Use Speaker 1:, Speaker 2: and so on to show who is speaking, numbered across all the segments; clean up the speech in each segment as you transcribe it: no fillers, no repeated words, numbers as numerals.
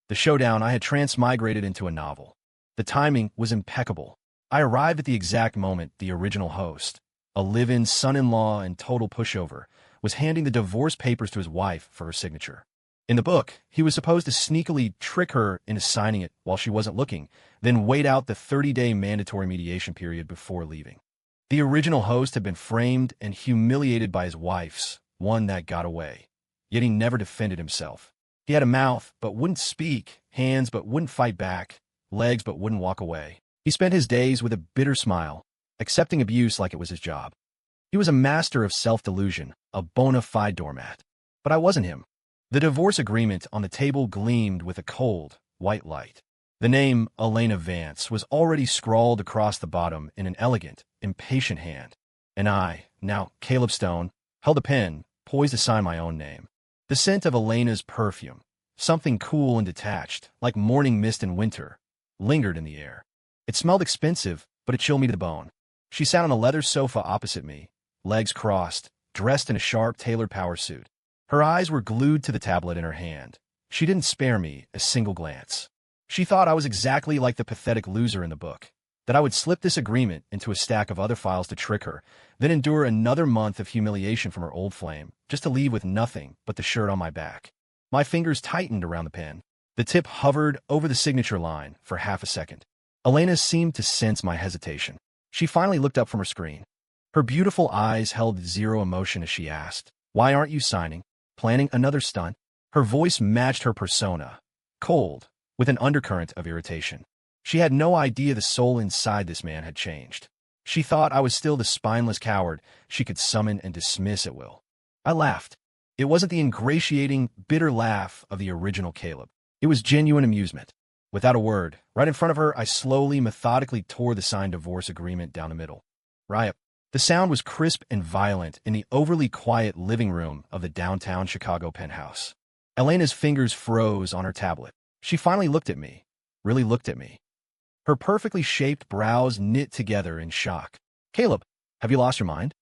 Speaker 1: The showdown I had transmigrated into a novel. The timing was impeccable. I arrived at the exact moment the original host, a live-in son-in-law and total pushover, was handing the divorce papers to his wife for her signature. In the book, he was supposed to sneakily trick her into signing it while she wasn't looking, then wait out the 30-day mandatory mediation period before leaving. The original host had been framed and humiliated by his wife's, one that got away. Yet he never defended himself. He had a mouth but wouldn't speak, hands but wouldn't fight back, legs but wouldn't walk away. He spent his days with a bitter smile, accepting abuse like it was his job. He was a master of self-delusion, a bona fide doormat. But I wasn't him. The divorce agreement on the table gleamed with a cold, white light. The name Elena Vance was already scrawled across the bottom in an elegant, impatient hand. And I, now Caleb Stone, held a pen, poised to sign my own name. The scent of Elena's perfume, something cool and detached, like morning mist in winter, lingered in the air. It smelled expensive, but it chilled me to the bone. She sat on a leather sofa opposite me, legs crossed, dressed in a sharp, tailored power suit. Her eyes were glued to the tablet in her hand. She didn't spare me a single glance. She thought I was exactly like the pathetic loser in the book, that I would slip this agreement into a stack of other files to trick her, then endure another month of humiliation from her old flame, just to leave with nothing but the shirt on my back. My fingers tightened around the pen. The tip hovered over the signature line for half a second. Elena seemed to sense my hesitation. She finally looked up from her screen. Her beautiful eyes held zero emotion as she asked, "Why aren't you signing? Planning another stunt?" Her voice matched her persona, cold, with an undercurrent of irritation. She had no idea the soul inside this man had changed. She thought I was still the spineless coward she could summon and dismiss at will. I laughed. It wasn't the ingratiating, bitter laugh of the original Caleb. It was genuine amusement. Without a word, right in front of her, I slowly, methodically tore the signed divorce agreement down the middle. Riot. The sound was crisp and violent in the overly quiet living room of the downtown Chicago penthouse. Elena's fingers froze on her tablet. She finally looked at me, really looked at me. Her perfectly shaped brows knit together in shock. "Caleb, have you lost your mind?"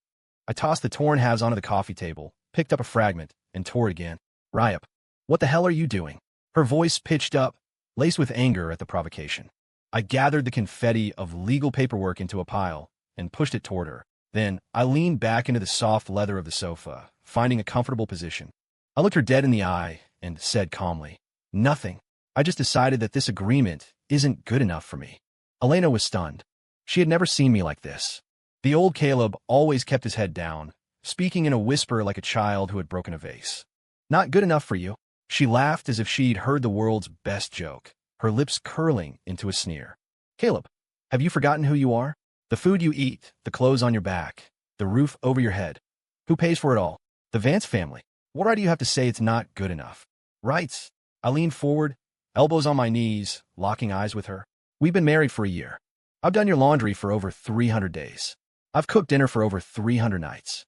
Speaker 1: I tossed the torn halves onto the coffee table, picked up a fragment, and tore it again. "Ryup, what the hell are you doing?" Her voice pitched up, laced with anger at the provocation. I gathered the confetti of legal paperwork into a pile and pushed it toward her. Then I leaned back into the soft leather of the sofa, finding a comfortable position. I looked her dead in the eye and said calmly, "Nothing. I just decided that this agreement isn't good enough for me." Elena was stunned. She had never seen me like this. The old Caleb always kept his head down, speaking in a whisper like a child who had broken a vase. "Not good enough for you?" She laughed as if she'd heard the world's best joke, her lips curling into a sneer. "Caleb, have you forgotten who you are? The food you eat, the clothes on your back, the roof over your head. Who pays for it all? The Vance family. What right do you have to say it's not good enough?" "Rights." I leaned forward, elbows on my knees, locking eyes with her. "We've been married for a year. I've done your laundry for over 300 days. I've cooked dinner for over 300 nights.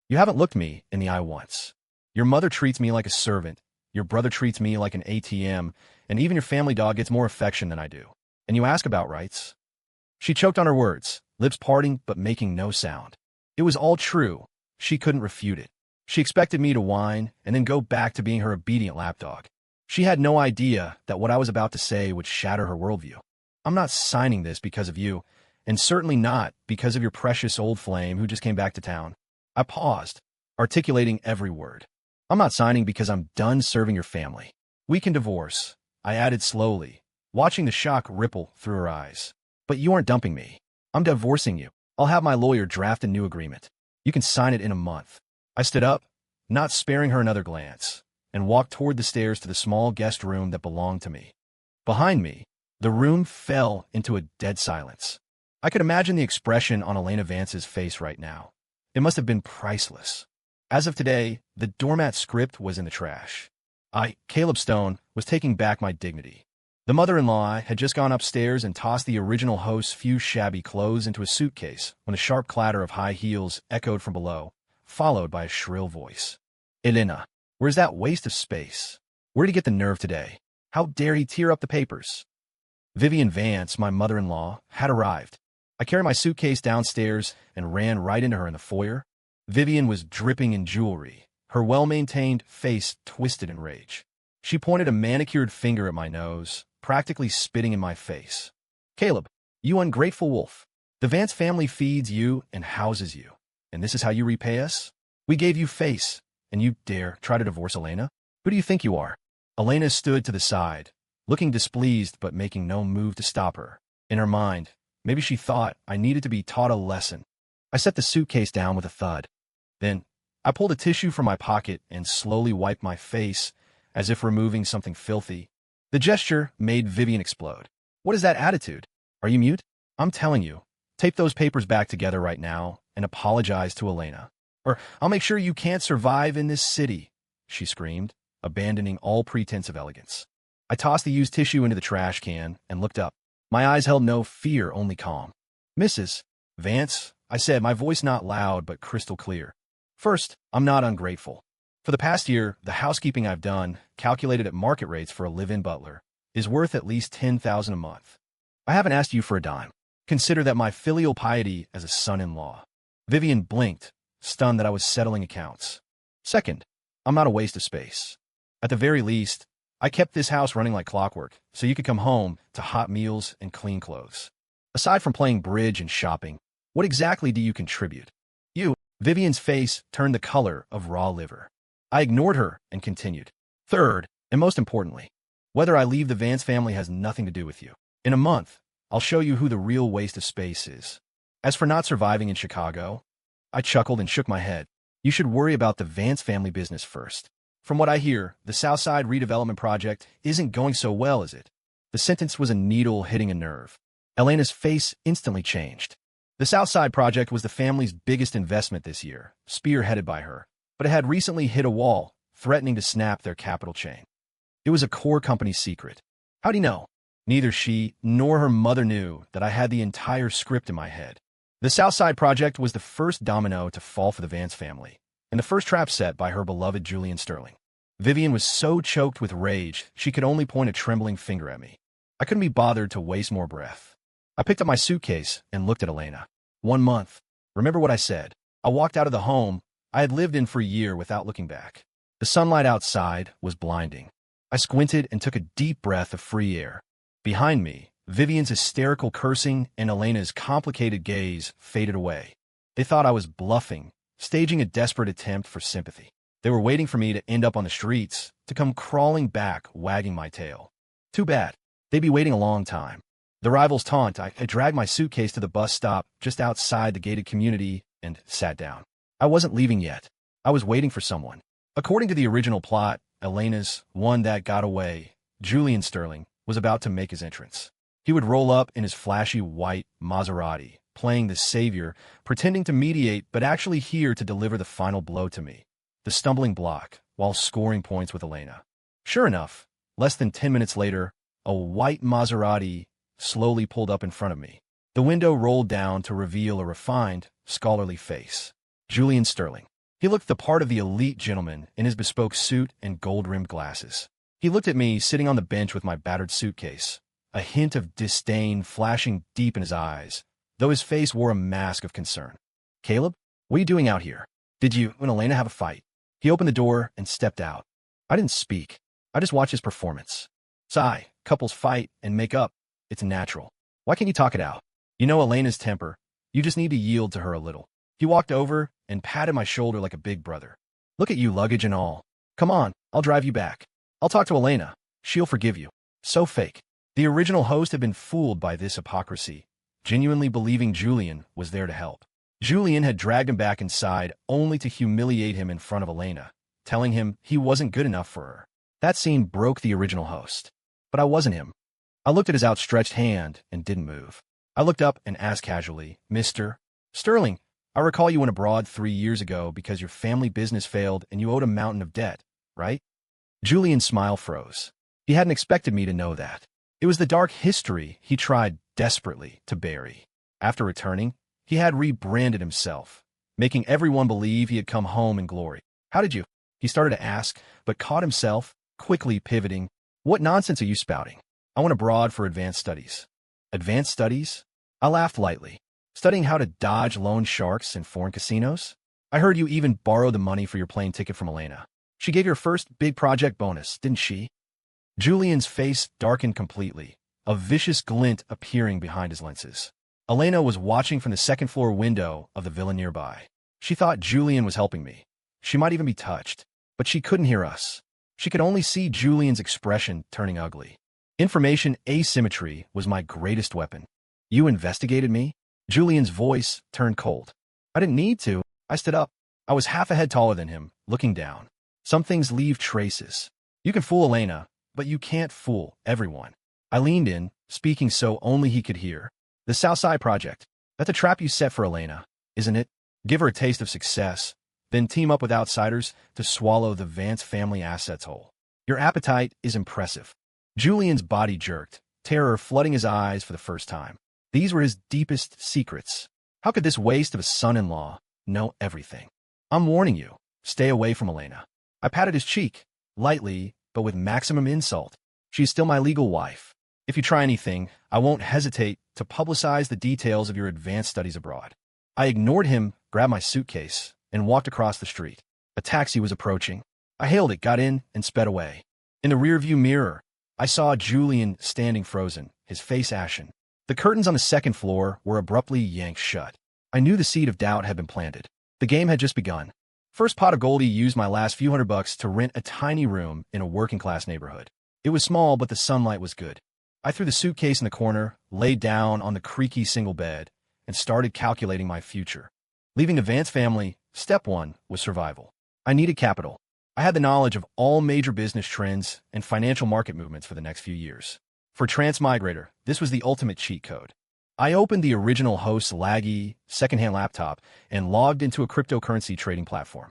Speaker 1: You haven't looked me in the eye once. Your mother treats me like a servant, your brother treats me like an ATM, and even your family dog gets more affection than I do. And you ask about rights?" She choked on her words, lips parting but making no sound. It was all true. She couldn't refute it. She expected me to whine and then go back to being her obedient lapdog. She had no idea that what I was about to say would shatter her worldview. "I'm not signing this because of you, and certainly not because of your precious old flame who just came back to town." I paused, articulating every word. "I'm not signing because I'm done serving your family. We can divorce," I added slowly, watching the shock ripple through her eyes. "But you aren't dumping me. I'm divorcing you. I'll have my lawyer draft a new agreement. You can sign it in a month." I stood up, not sparing her another glance, and walked toward the stairs to the small guest room that belonged to me. Behind me, the room fell into a dead silence. I could imagine the expression on Elena Vance's face right now. It must have been priceless. As of today, the doormat script was in the trash. I, Caleb Stone, was taking back my dignity. The mother-in-law had just gone upstairs and tossed the original host's few shabby clothes into a suitcase when a sharp clatter of high heels echoed from below, followed by a shrill voice. "Elena, where's that waste of space? Where'd he get the nerve today? How dare he tear up the papers?" Vivian Vance, my mother-in-law, had arrived. I carried my suitcase downstairs and ran right into her in the foyer. Vivian was dripping in jewelry, her well-maintained face twisted in rage. She pointed a manicured finger at my nose, practically spitting in my face. Caleb, you ungrateful wolf. The Vance family feeds you and houses you. And this is how you repay us? We gave you face, and you dare try to divorce Elena? Who do you think you are? Elena stood to the side, looking displeased but making no move to stop her. In her mind, maybe she thought I needed to be taught a lesson. I set the suitcase down with a thud. Then, I pulled a tissue from my pocket and slowly wiped my face, as if removing something filthy. The gesture made Vivian explode. What is that attitude? Are you mute? I'm telling you, tape those papers back together right now and apologize to Elena. Or I'll make sure you can't survive in this city, she screamed, abandoning all pretense of elegance. I tossed the used tissue into the trash can and looked up. My eyes held no fear, only calm. Mrs. Vance, I said, my voice not loud but crystal clear. First, I'm not ungrateful. For the past year, the housekeeping I've done, calculated at market rates for a live-in butler, is worth at least $10,000 a month. I haven't asked you for a dime. Consider that my filial piety as a son-in-law. Vivian blinked, stunned that I was settling accounts. Second, I'm not a waste of space. At the very least, I kept this house running like clockwork, so you could come home to hot meals and clean clothes. Aside from playing bridge and shopping, what exactly do you contribute? You. Vivian's face turned the color of raw liver. I ignored her and continued. Third, and most importantly, whether I leave the Vance family has nothing to do with you. In a month, I'll show you who the real waste of space is. As for not surviving in Chicago, I chuckled and shook my head. You should worry about the Vance family business first. From what I hear, the Southside redevelopment project isn't going so well, is it? The sentence was a needle hitting a nerve. Elena's face instantly changed. The Southside project was the family's biggest investment this year, spearheaded by her, but it had recently hit a wall, threatening to snap their capital chain. It was a core company secret. How do you know? Neither she nor her mother knew that I had the entire script in my head. The Southside project was the first domino to fall for the Vance family, and the first trap set by her beloved Julian Sterling. Vivian was so choked with rage, she could only point a trembling finger at me. I couldn't be bothered to waste more breath. I picked up my suitcase and looked at Elena. 1 month. Remember what I said. I walked out of the home I had lived in for a year without looking back. The sunlight outside was blinding. I squinted and took a deep breath of free air. Behind me, Vivian's hysterical cursing and Elena's complicated gaze faded away. They thought I was bluffing, staging a desperate attempt for sympathy. They were waiting for me to end up on the streets, to come crawling back, wagging my tail. Too bad. They'd be waiting a long time. The rivals' taunt, I dragged my suitcase to the bus stop just outside the gated community and sat down. I wasn't leaving yet. I was waiting for someone. According to the original plot, Elena's one that got away, Julian Sterling, was about to make his entrance. He would roll up in his flashy white Maserati, playing the savior, pretending to mediate but actually here to deliver the final blow to me, the stumbling block, while scoring points with Elena. Sure enough, less than 10 minutes later, a white Maserati slowly pulled up in front of me. The window rolled down to reveal a refined, scholarly face. Julian Sterling. He looked the part of the elite gentleman in his bespoke suit and gold-rimmed glasses. He looked at me sitting on the bench with my battered suitcase, a hint of disdain flashing deep in his eyes, though his face wore a mask of concern. Caleb, what are you doing out here? Did you and Elena have a fight? He opened the door and stepped out. I didn't speak. I just watched his performance. Sigh, couples fight and make up. It's natural. Why can't you talk it out? You know Elena's temper. You just need to yield to her a little. He walked over and patted my shoulder like a big brother. Look at you, luggage and all. Come on, I'll drive you back. I'll talk to Elena. She'll forgive you. So fake. The original host had been fooled by this hypocrisy, genuinely believing Julian was there to help. Julian had dragged him back inside only to humiliate him in front of Elena, telling him he wasn't good enough for her. That scene broke the original host. But I wasn't him. I looked at his outstretched hand and didn't move. I looked up and asked casually, Mr. Sterling, I recall you went abroad 3 years ago because your family business failed and you owed a mountain of debt, right? Julian's smile froze. He hadn't expected me to know that. It was the dark history he tried desperately to bury. After returning, he had rebranded himself, making everyone believe he had come home in glory. How did you? He started to ask, but caught himself, quickly pivoting. What nonsense are you spouting? I went abroad for advanced studies. Advanced studies? I laughed lightly. Studying how to dodge loan sharks in foreign casinos? I heard you even borrowed the money for your plane ticket from Elena. She gave your first big project bonus, didn't she? Julian's face darkened completely, a vicious glint appearing behind his lenses. Elena was watching from the second-floor window of the villa nearby. She thought Julian was helping me. She might even be touched, but she couldn't hear us. She could only see Julian's expression turning ugly. Information asymmetry was my greatest weapon. You investigated me? Julian's voice turned cold. I didn't need to. I stood up. I was half a head taller than him, looking down. Some things leave traces. You can fool Elena, but you can't fool everyone. I leaned in, speaking so only he could hear. The Southside Project. That's a trap you set for Elena, isn't it? Give her a taste of success, then team up with outsiders to swallow the Vance family assets whole. Your appetite is impressive. Julian's body jerked, terror flooding his eyes for the first time. These were his deepest secrets. How could this waste of a son-in-law know everything? I'm warning you, stay away from Elena. I patted his cheek, lightly, but with maximum insult. She's still my legal wife. If you try anything, I won't hesitate to publicize the details of your advanced studies abroad. I ignored him, grabbed my suitcase, and walked across the street. A taxi was approaching. I hailed it, got in, and sped away. In the rearview mirror, I saw Julian standing frozen, his face ashen. The curtains on the second floor were abruptly yanked shut. I knew the seed of doubt had been planted. The game had just begun. First pot of Goldie used my last few $100 to rent a tiny room in a working-class neighborhood. It was small, but the sunlight was good. I threw the suitcase in the corner, laid down on the creaky single bed, and started calculating my future. Leaving the Vance family, step one was survival. I needed capital. I had the knowledge of all major business trends and financial market movements for the next few years. For Transmigrator, this was the ultimate cheat code. I opened the original host's laggy, secondhand laptop and logged into a cryptocurrency trading platform.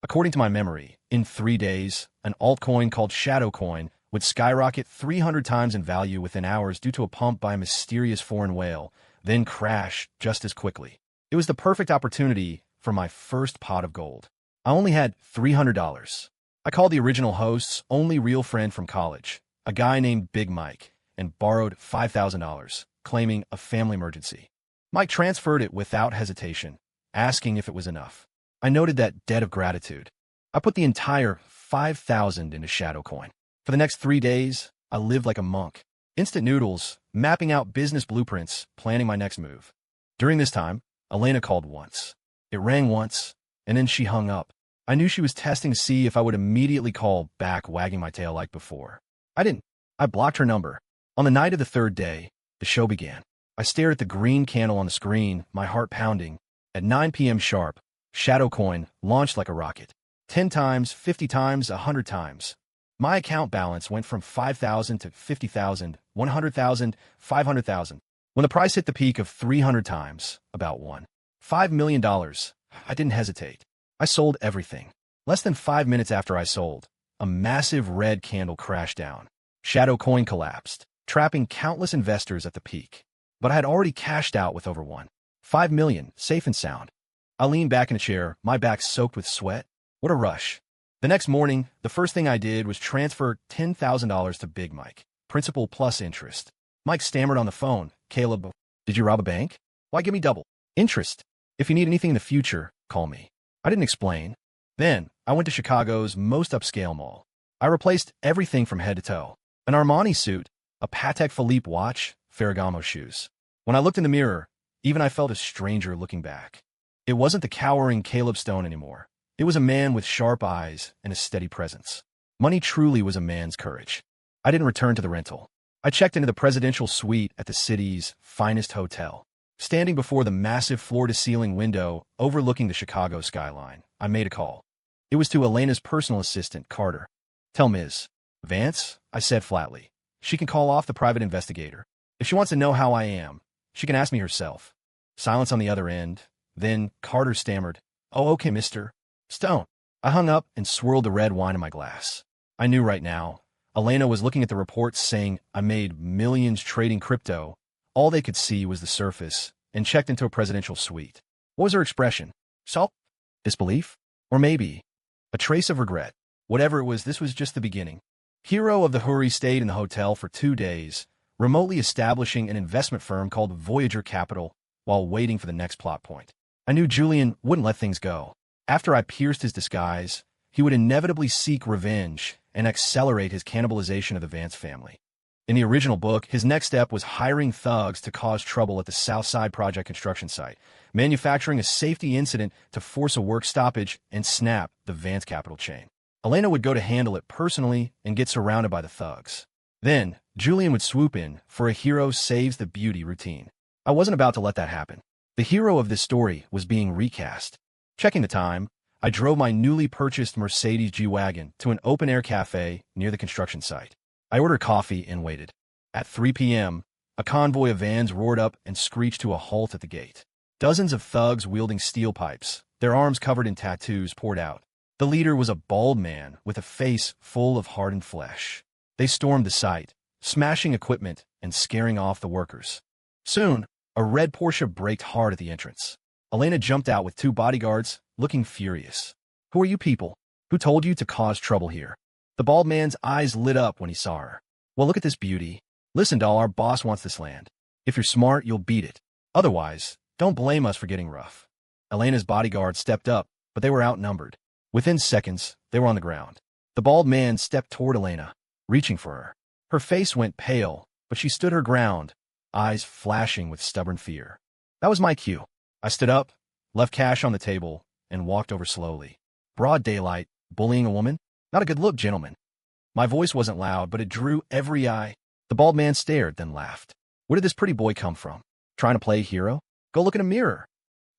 Speaker 1: According to my memory, in 3 days, an altcoin called Shadow Coin would skyrocket 300 times in value within hours due to a pump by a mysterious foreign whale, then crash just as quickly. It was the perfect opportunity for my first pot of gold. I only had $300. I called the original host's only real friend from college, a guy named Big Mike, and borrowed $5,000, claiming a family emergency. Mike transferred it without hesitation, asking if it was enough. I noted that debt of gratitude. I put the entire $5,000 into Shadow Coin. For the next 3 days, I lived like a monk. Instant noodles, mapping out business blueprints, planning my next move. During this time, Elena called once. It rang once, and then she hung up. I knew she was testing to see if I would immediately call back, wagging my tail like before. I didn't. I blocked her number. On the night of the third day, the show began. I stared at the green candle on the screen, my heart pounding. At 9 p.m. sharp, Shadow Coin launched like a rocket. 10 times, 50 times, 100 times. My account balance went from 5,000 to 50,000, 100,000, 500,000. When the price hit the peak of 300 times, about $5 million, I didn't hesitate. I sold everything. Less than 5 minutes after I sold, a massive red candle crashed down. Shadow Coin collapsed, trapping countless investors at the peak. But I had already cashed out with over $5 million, safe and sound. I leaned back in a chair, my back soaked with sweat. What a rush. The next morning, the first thing I did was transfer $10,000 to Big Mike, principal plus interest. Mike stammered on the phone. Caleb, did you rob a bank? Why give me double interest? If you need anything in the future, call me. I didn't explain. Then, I went to Chicago's most upscale mall. I replaced everything from head to toe. An Armani suit, a Patek Philippe watch, Ferragamo shoes. When I looked in the mirror, even I felt a stranger looking back. It wasn't the cowering Caleb Stone anymore. It was a man with sharp eyes and a steady presence. Money truly was a man's courage. I didn't return to the rental. I checked into the presidential suite at the city's finest hotel. Standing before the massive floor-to-ceiling window overlooking the Chicago skyline, I made a call. It was to Elena's personal assistant, Carter. Tell Ms. Vance, I said flatly. She can call off the private investigator. If she wants to know how I am, she can ask me herself. Silence on the other end. Then Carter stammered, "Oh, okay, Mr. Stone." I hung up and swirled the red wine in my glass. I knew right now. Elena was looking at the reports saying I made millions trading crypto. All they could see was the surface, and checked into a presidential suite. What was her expression? Shock? Disbelief? Or maybe a trace of regret? Whatever it was, this was just the beginning. Hero of the Hurry stayed in the hotel for 2 days, remotely establishing an investment firm called Voyager Capital while waiting for the next plot point. I knew Julian wouldn't let things go. After I pierced his disguise, he would inevitably seek revenge and accelerate his cannibalization of the Vance family. In the original book, his next step was hiring thugs to cause trouble at the South Side Project construction site, manufacturing a safety incident to force a work stoppage and snap the Vance capital chain. Elena would go to handle it personally and get surrounded by the thugs. Then, Julian would swoop in for a hero saves the beauty routine. I wasn't about to let that happen. The hero of this story was being recast. Checking the time, I drove my newly purchased Mercedes G-Wagon to an open-air cafe near the construction site. I ordered coffee and waited. At 3 p.m., a convoy of vans roared up and screeched to a halt at the gate. Dozens of thugs wielding steel pipes, their arms covered in tattoos, poured out. The leader was a bald man with a face full of hardened flesh. They stormed the site, smashing equipment and scaring off the workers. Soon, a red Porsche braked hard at the entrance. Elena jumped out with 2 bodyguards, looking furious. "Who are you people? Who told you to cause trouble here?" The bald man's eyes lit up when he saw her. "Well, look at this beauty. Listen, doll, our boss wants this land. If you're smart, you'll beat it. Otherwise, don't blame us for getting rough." Elena's bodyguards stepped up, but they were outnumbered. Within seconds, they were on the ground. The bald man stepped toward Elena, reaching for her. Her face went pale, but she stood her ground, eyes flashing with stubborn fear. That was my cue. I stood up, left cash on the table, and walked over slowly. Broad daylight, bullying a woman? Not a good look, gentlemen. My voice wasn't loud, but it drew every eye. The bald man stared, then laughed. Where did this pretty boy come from? Trying to play a hero? Go look in a mirror.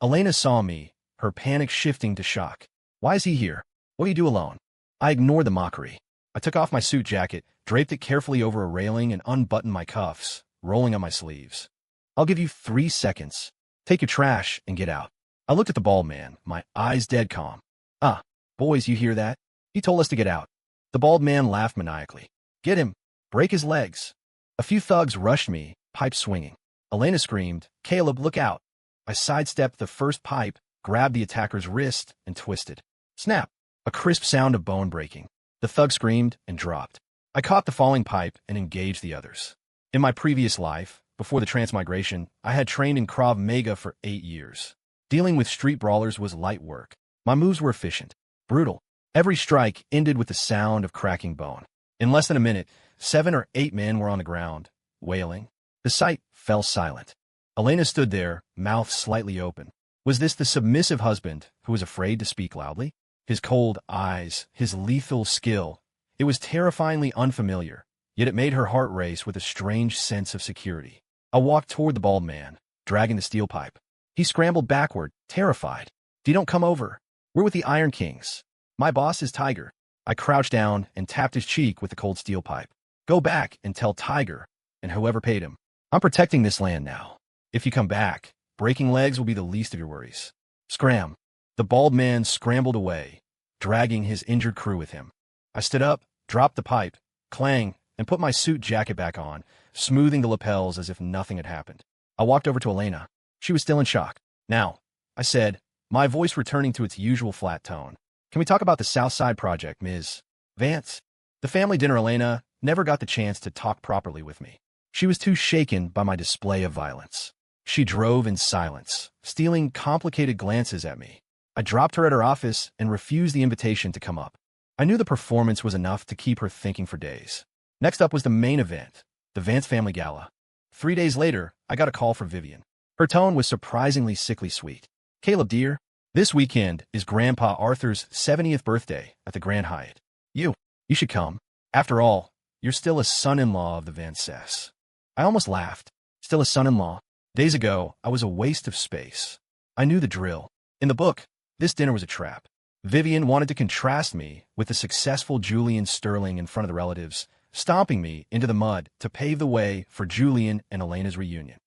Speaker 1: Elena saw me, her panic shifting to shock. Why is he here? What do you do alone? I ignored the mockery. I took off my suit jacket, draped it carefully over a railing, and unbuttoned my cuffs, rolling up my sleeves. I'll give you 3 seconds. Take your trash and get out. I looked at the bald man, my eyes dead calm. Ah, boys, you hear that? He told us to get out. The bald man laughed maniacally. Get him. Break his legs. A few thugs rushed me, pipes swinging. Elena screamed, Caleb, look out. I sidestepped the first pipe, grabbed the attacker's wrist, and twisted. Snap! A crisp sound of bone breaking. The thug screamed and dropped. I caught the falling pipe and engaged the others. In my previous life, before the transmigration, I had trained in Krav Maga for 8 years. Dealing with street brawlers was light work. My moves were efficient, brutal. Every strike ended with the sound of cracking bone. In less than a minute, 7 or 8 men were on the ground, wailing. The site fell silent. Elena stood there, mouth slightly open. Was this the submissive husband who was afraid to speak loudly? His cold eyes, his lethal skill. It was terrifyingly unfamiliar, yet it made her heart race with a strange sense of security. I walked toward the bald man, dragging the steel pipe. He scrambled backward, terrified. Don't come over. We're with the Iron Kings. My boss is Tiger. I crouched down and tapped his cheek with the cold steel pipe. Go back and tell Tiger and whoever paid him. I'm protecting this land now. If you come back, breaking legs will be the least of your worries. Scram. The bald man scrambled away, dragging his injured crew with him. I stood up, dropped the pipe, clang, and put my suit jacket back on, smoothing the lapels as if nothing had happened. I walked over to Elena. She was still in shock. Now, I said, my voice returning to its usual flat tone. Can we talk about the South Side Project, Ms. Vance? The family dinner Elena never got the chance to talk properly with me. She was too shaken by my display of violence. She drove in silence, stealing complicated glances at me. I dropped her at her office and refused the invitation to come up. I knew the performance was enough to keep her thinking for days. Next up was the main event, the Vance family gala. 3 days later, I got a call from Vivian. Her tone was surprisingly sickly sweet. Caleb, dear, this weekend is Grandpa Arthur's 70th birthday at the Grand Hyatt. You should come. After all, you're still a son-in-law of the Vances. I almost laughed. Still a son-in-law. Days ago, I was a waste of space. I knew the drill. In the book, this dinner was a trap. Vivian wanted to contrast me with the successful Julian Sterling in front of the relatives, stomping me into the mud to pave the way for Julian and Elena's reunion.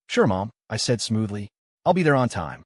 Speaker 1: Sure, Mom, I said smoothly. I'll be there on time.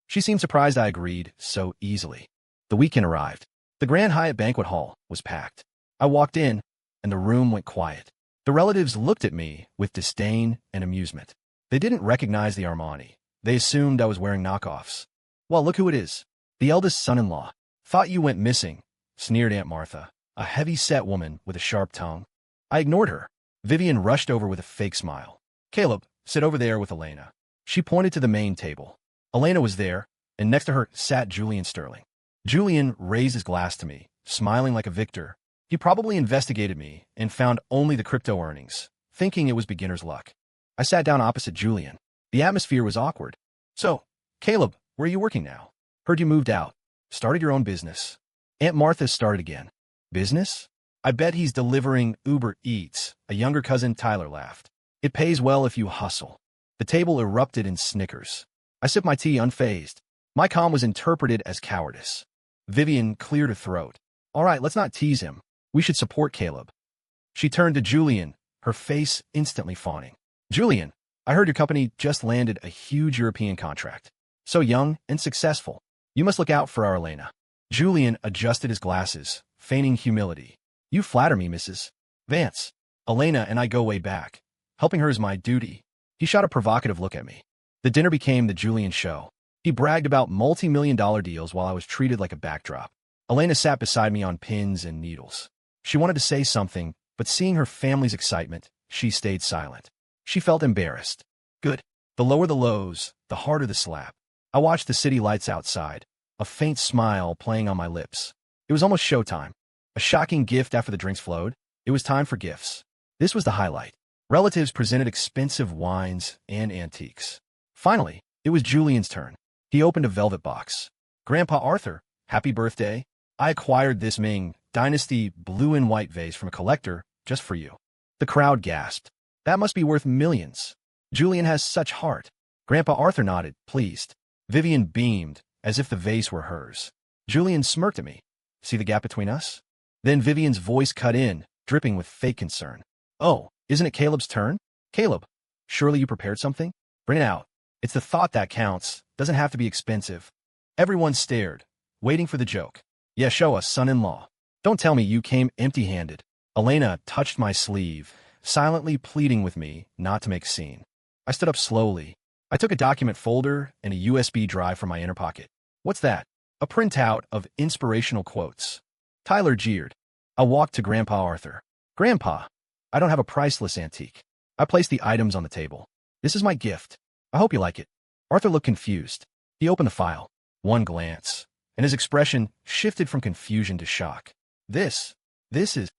Speaker 1: She seemed surprised I agreed so easily. The weekend arrived. The Grand Hyatt banquet hall was packed. I walked in, and the room went quiet. The relatives looked at me with disdain and amusement. They didn't recognize the Armani. They assumed I was wearing knockoffs. Well, look who it is. The eldest son-in-law. Thought you went missing, sneered Aunt Martha, a heavy-set woman with a sharp tongue. I ignored her. Vivian rushed over with a fake smile. Caleb, sit over there with Elena. She pointed to the main table. Elena was there, and next to her sat Julian Sterling. Julian raised his glass to me, smiling like a victor. He probably investigated me and found only the crypto earnings, thinking it was beginner's luck. I sat down opposite Julian. The atmosphere was awkward. So, Caleb, where are you working now? Heard you moved out. Started your own business. Aunt Martha started again. Business? I bet he's delivering Uber Eats. A younger cousin Tyler laughed. It pays well if you hustle. The table erupted in snickers. I sipped my tea unfazed. My calm was interpreted as cowardice. Vivian cleared her throat. All right, let's not tease him. We should support Caleb. She turned to Julian, her face instantly fawning. Julian, I heard your company just landed a huge European contract. So young and successful. You must look out for our Elena. Julian adjusted his glasses, feigning humility. You flatter me, Mrs. Vance. Elena and I go way back. Helping her is my duty. He shot a provocative look at me. The dinner became the Julian show. He bragged about multi-million-dollar deals while I was treated like a backdrop. Elena sat beside me on pins and needles. She wanted to say something, but seeing her family's excitement, she stayed silent. She felt embarrassed. Good. The lower the lows, the harder the slap. I watched the city lights outside, a faint smile playing on my lips. It was almost showtime. A shocking gift after the drinks flowed. It was time for gifts. This was the highlight. Relatives presented expensive wines and antiques. Finally, it was Julian's turn. He opened a velvet box. Grandpa Arthur, happy birthday. I acquired this Ming Dynasty blue and white vase from a collector just for you. The crowd gasped. That must be worth millions. Julian has such heart. Grandpa Arthur nodded, pleased. Vivian beamed, as if the vase were hers. Julian smirked at me. See the gap between us? Then Vivian's voice cut in, dripping with fake concern. Oh, isn't it Caleb's turn? Caleb, surely you prepared something? Bring it out. It's the thought that counts. Doesn't have to be expensive. Everyone stared, waiting for the joke. Yeah, show us, son-in-law. Don't tell me you came empty-handed. Elena touched my sleeve, silently pleading with me not to make a scene. I stood up slowly. I took a document folder and a USB drive from my inner pocket. What's that? A printout of inspirational quotes. Tyler jeered. I walked to Grandpa Arthur. Grandpa, I don't have a priceless antique. I placed the items on the table. This is my gift. I hope you like it. Arthur looked confused. He opened the file. One glance, and his expression shifted from confusion to shock. This is...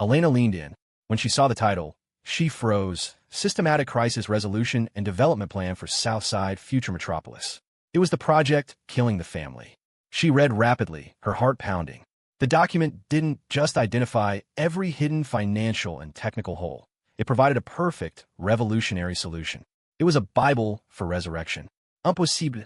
Speaker 1: Elena leaned in. When she saw the title, she froze. Systematic Crisis Resolution and Development Plan for Southside Future Metropolis. It was the project killing the family. She read rapidly, her heart pounding. The document didn't just identify every hidden financial and technical hole. It provided a perfect, revolutionary solution. It was a Bible for resurrection. Impossible.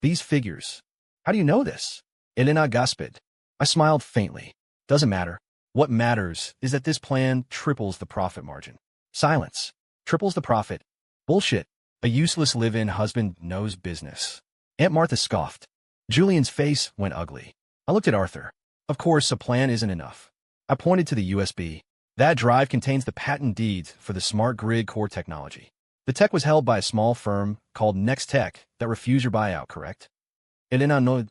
Speaker 1: These figures. How do you know this? Elena gasped. I smiled faintly. Doesn't matter. What matters is that this plan triples the profit margin. Silence. Triples the profit. Bullshit. A useless live-in husband knows business. Aunt Martha scoffed. Julian's face went ugly. I looked at Arthur. Of course, a plan isn't enough. I pointed to the USB. That drive contains the patent deeds for the smart grid core technology. The tech was held by a small firm called Next Tech that refused your buyout, correct? Elena nodded.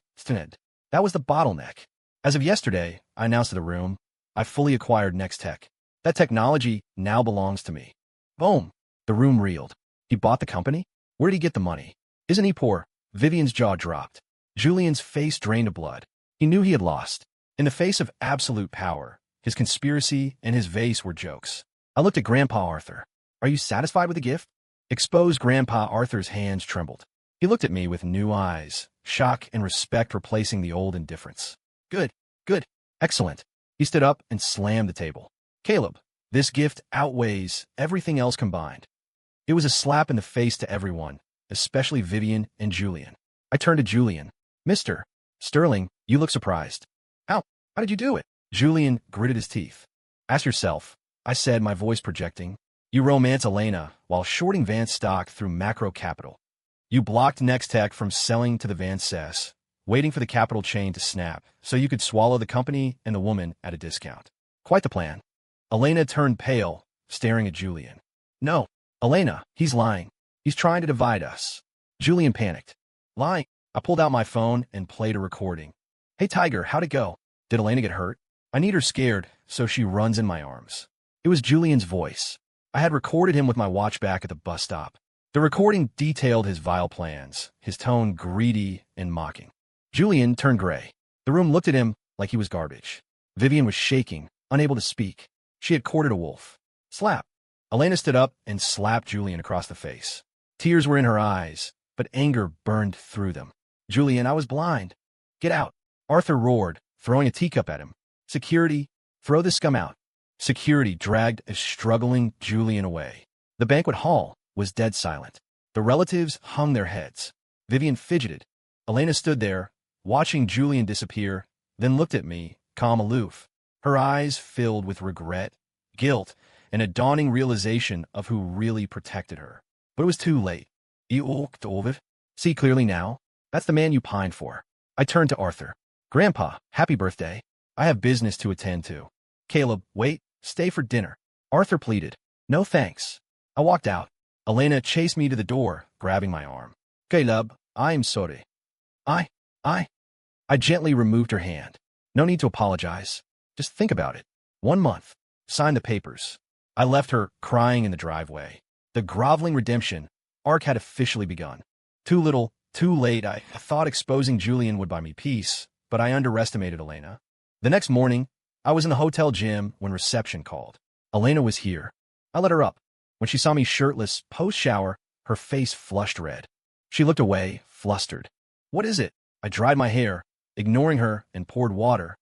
Speaker 1: That was the bottleneck. As of yesterday, I announced to the room, I fully acquired Next Tech. That technology now belongs to me. Boom. The room reeled. He bought the company? Where did he get the money? Isn't he poor? Vivian's jaw dropped. Julian's face drained of blood. He knew he had lost. In the face of absolute power, his conspiracy and his vase were jokes. I looked at Grandpa Arthur. Are you satisfied with the gift? Exposed Grandpa Arthur's hands trembled. He looked at me with new eyes, shock and respect replacing the old indifference. Good, good, excellent. He stood up and slammed the table. Caleb, this gift outweighs everything else combined. It was a slap in the face to everyone, especially Vivian and Julian. I turned to Julian. Mr. Sterling, you look surprised. How did you do it? Julian gritted his teeth. Ask yourself, I said, my voice projecting. You romance Elena while shorting Vance stock through macro capital. You blocked Next Tech from selling to the Vance Cess, waiting for the capital chain to snap so you could swallow the company and the woman at a discount. Quite the plan. Elena turned pale, staring at Julian. No, Elena, he's lying. He's trying to divide us. Julian panicked. Lying. I pulled out my phone and played a recording. Hey, Tiger, how'd it go? Did Elena get hurt? I need her scared, so she runs in my arms. It was Julian's voice. I had recorded him with my watch back at the bus stop. The recording detailed his vile plans, his tone greedy and mocking. Julian turned gray. The room looked at him like he was garbage. Vivian was shaking, unable to speak. She had courted a wolf. Slap. Elena stood up and slapped Julian across the face. Tears were in her eyes, but anger burned through them. Julian, I was blind. Get out. Arthur roared, throwing a teacup at him. Security, throw this scum out. Security dragged a struggling Julian away. The banquet hall was dead silent. The relatives hung their heads. Vivian fidgeted. Elena stood there, watching Julian disappear, then looked at me, calm aloof. Her eyes filled with regret, guilt, and a dawning realization of who really protected her. But it was too late. See clearly now? That's the man you pined for. I turned to Arthur. Grandpa, happy birthday. I have business to attend to. Caleb, wait, stay for dinner. Arthur pleaded. No thanks. I walked out. Elena chased me to the door, grabbing my arm. Caleb, I'm sorry. I gently removed her hand. No need to apologize. Just think about it. 1 month. Sign the papers. I left her crying in the driveway. The groveling redemption arc had officially begun. Too little, too late. I thought exposing Julian would buy me peace, but I underestimated Elena. The next morning, I was in the hotel gym when reception called. Elena was here. I let her up. When she saw me shirtless, post-shower, her face flushed red. She looked away, flustered. What is it? I dried my hair, ignoring her, and poured water.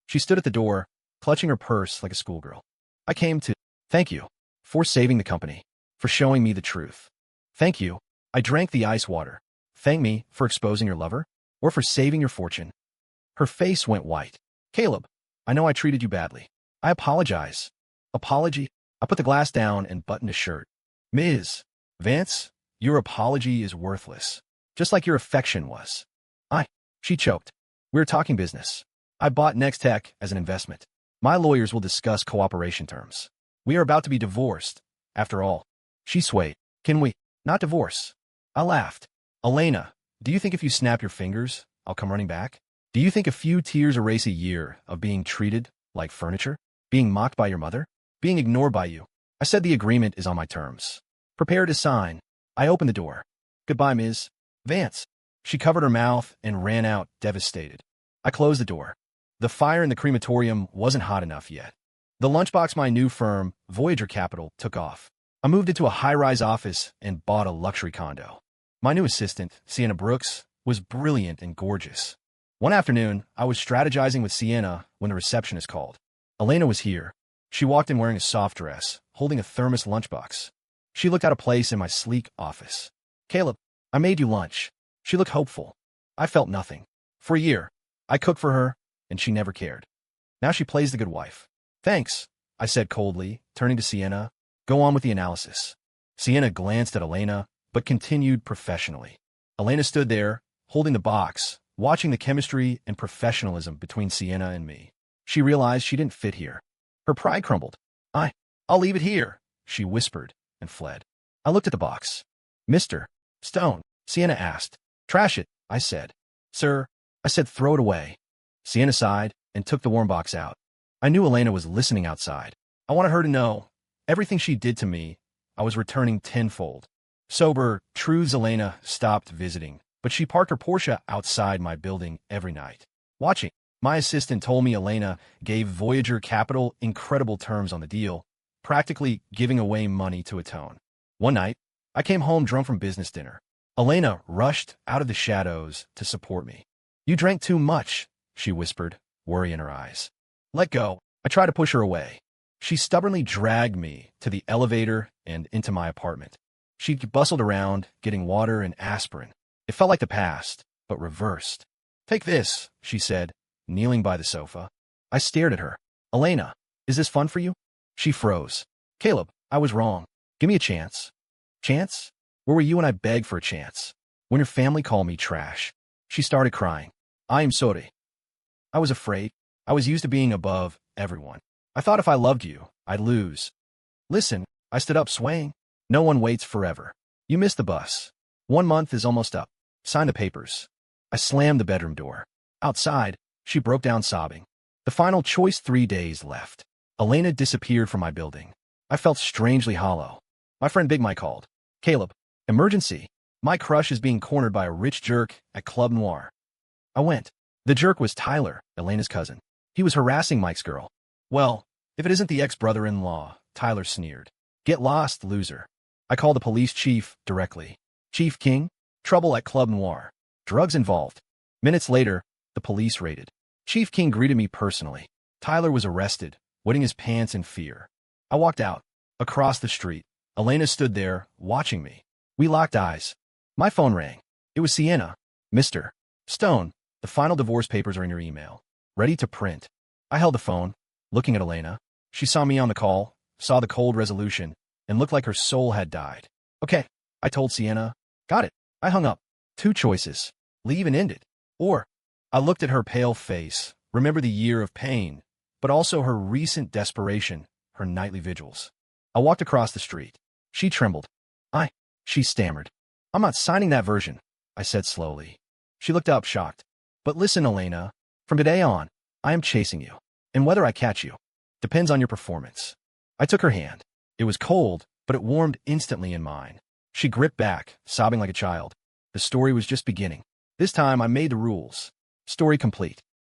Speaker 1: She stood at the door, clutching her purse like a schoolgirl. I came to thank you for saving the company, for showing me the truth. Thank you. I drank the ice water. Thank me for exposing your lover, or for saving your fortune. Her face went white. Caleb, I know I treated you badly. I apologize. Apology? I put the glass down and buttoned a shirt. Ms. Vance, your apology is worthless, just like your affection was. She choked. We're talking business. I bought Nextech as an investment. My lawyers will discuss cooperation terms. We are about to be divorced, after all. She swayed. Can we not divorce? I laughed. Elena, do you think if you snap your fingers, I'll come running back? Do you think a few tears erase a year of being treated like furniture? Being mocked by your mother? Being ignored by you? I said the agreement is on my terms. Prepare to sign. I opened the door. Goodbye, Ms. Vance. She covered her mouth and ran out, devastated. I closed the door. The fire in the crematorium wasn't hot enough yet. The lunchbox my new firm, Voyager Capital, took off. I moved into a high-rise office and bought a luxury condo. My new assistant, Sienna Brooks, was brilliant and gorgeous. One afternoon, I was strategizing with Sienna when the receptionist called. Elena was here. She walked in wearing a soft dress, holding a thermos lunchbox. She looked out of place in my sleek office. Caleb, I made you lunch. She looked hopeful. I felt nothing. For a year, I cooked for her, and she never cared. Now she plays the good wife. Thanks, I said coldly, turning to Sienna. Go on with the analysis. Sienna glanced at Elena, but continued professionally. Elena stood there, holding the box, watching the chemistry and professionalism between Sienna and me. She realized she didn't fit here. Her pride crumbled. I'll leave it here, she whispered, and fled. I looked at the box. Mr. Stone, Sienna asked. Trash it, I said. Sir, I said throw it away. Sienna sighed and took the warm box out. I knew Elena was listening outside. I wanted her to know everything she did to me, I was returning tenfold. Sober, truths Elena stopped visiting, but she parked her Porsche outside my building every night. Watching, my assistant told me Elena gave Voyager Capital incredible terms on the deal, practically giving away money to atone. One night, I came home drunk from business dinner. Elena rushed out of the shadows to support me. You drank too much, she whispered, worry in her eyes. Let go. I tried to push her away. She stubbornly dragged me to the elevator and into my apartment. She bustled around, getting water and aspirin. It felt like the past, but reversed. Take this, she said, kneeling by the sofa. I stared at her. Elena, is this fun for you? She froze. Caleb, I was wrong. Give me a chance. Chance? Where were you when I begged for a chance? When your family called me trash? She started crying. I am sorry. I was afraid. I was used to being above everyone. I thought if I loved you, I'd lose. Listen, I stood up swaying. No one waits forever. You missed the bus. 1 month is almost up. Sign the papers. I slammed the bedroom door. Outside, she broke down sobbing. The final choice 3 days left. Elena disappeared from my building. I felt strangely hollow. My friend Big Mike called. Caleb, emergency. My crush is being cornered by a rich jerk at Club Noir. I went. The jerk was Tyler, Elena's cousin. He was harassing Mike's girl. Well, if it isn't the ex-brother-in-law, Tyler sneered. Get lost, loser. I called the police chief directly. Chief King? Trouble at Club Noir. Drugs involved. Minutes later, the police raided. Chief King greeted me personally. Tyler was arrested, wetting his pants in fear. I walked out. Across the street, Elena stood there, watching me. We locked eyes. My phone rang. It was Sienna. Mr. Stone, the final divorce papers are in your email. Ready to print. I held the phone, looking at Elena. She saw me on the call, saw the cold resolution, and looked like her soul had died. Okay, I told Sienna. Got it. I hung up. 2 choices. Leave and end it. Or, I looked at her pale face, remember the year of pain, but also her recent desperation, her nightly vigils. I walked across the street. She trembled. She stammered. I'm not signing that version, I said slowly. She looked up, shocked. But listen, Elena, from today on, I am chasing you. And whether I catch you depends on your performance. I took her hand. It was cold, but it warmed instantly in mine. She gripped back, sobbing like a child. The story was just beginning. This time I made the rules. Story complete.